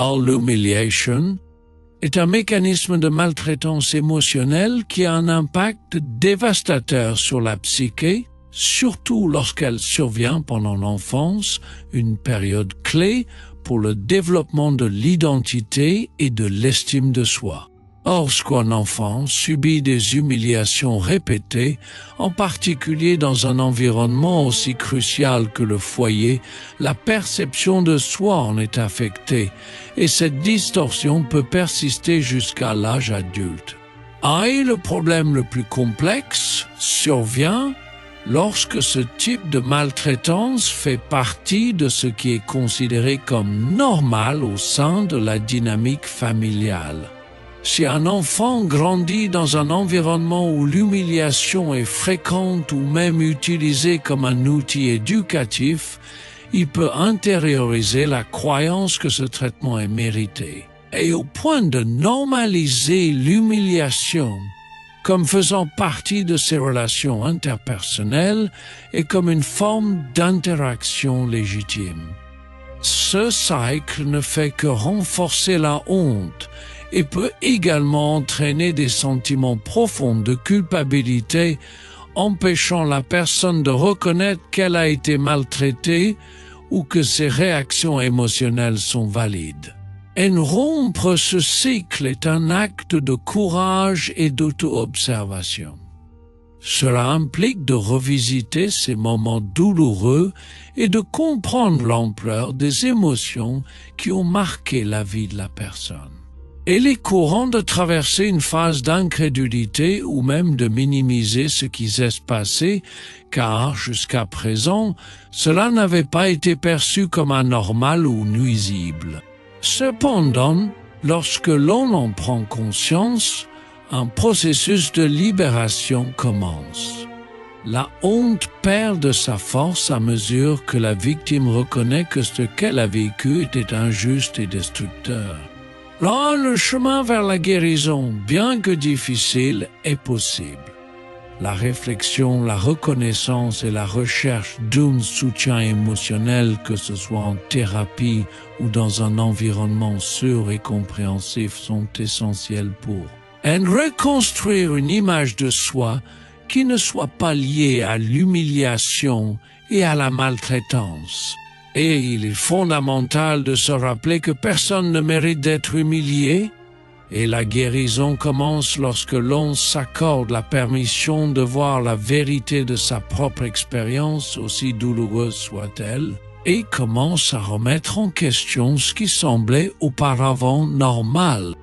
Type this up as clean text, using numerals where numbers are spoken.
Or, l'humiliation est un mécanisme de maltraitance émotionnelle qui a un impact dévastateur sur la psyché, surtout lorsqu'elle survient pendant l'enfance, une période clé pour le développement de l'identité et de l'estime de soi. Lorsqu'un enfant subit des humiliations répétées, en particulier dans un environnement aussi crucial que le foyer, la perception de soi en est affectée et cette distorsion peut persister jusqu'à l'âge adulte. Et le problème le plus complexe survient lorsque ce type de maltraitance fait partie de ce qui est considéré comme normal au sein de la dynamique familiale. Si un enfant grandit dans un environnement où l'humiliation est fréquente ou même utilisée comme un outil éducatif, il peut intérioriser la croyance que ce traitement est mérité. Et au point de normaliser l'humiliation comme faisant partie de ses relations interpersonnelles et comme une forme d'interaction légitime. Ce cycle ne fait que renforcer la honte et peut également entraîner des sentiments profonds de culpabilité, empêchant la personne de reconnaître qu'elle a été maltraitée ou que ses réactions émotionnelles sont valides. Rompre ce cycle est un acte de courage et d'auto-observation. Cela implique de revisiter ces moments douloureux et de comprendre l'ampleur des émotions qui ont marqué la vie de la personne. Il est courant de traverser une phase d'incrédulité ou même de minimiser ce qui s'est passé, car jusqu'à présent, cela n'avait pas été perçu comme anormal ou nuisible. Cependant, lorsque l'on en prend conscience, un processus de libération commence. La honte perd de sa force à mesure que la victime reconnaît que ce qu'elle a vécu était injuste et destructeur. Là, le chemin vers la guérison, bien que difficile, est possible. La réflexion, la reconnaissance et la recherche d'un soutien émotionnel, que ce soit en thérapie ou dans un environnement sûr et compréhensif, sont essentiels pour reconstruire une image de soi qui ne soit pas liée à l'humiliation et à la maltraitance. Et il est fondamental de se rappeler que personne ne mérite d'être humilié, et la guérison commence lorsque l'on s'accorde la permission de voir la vérité de sa propre expérience, aussi douloureuse soit-elle, et commence à remettre en question ce qui semblait auparavant normal.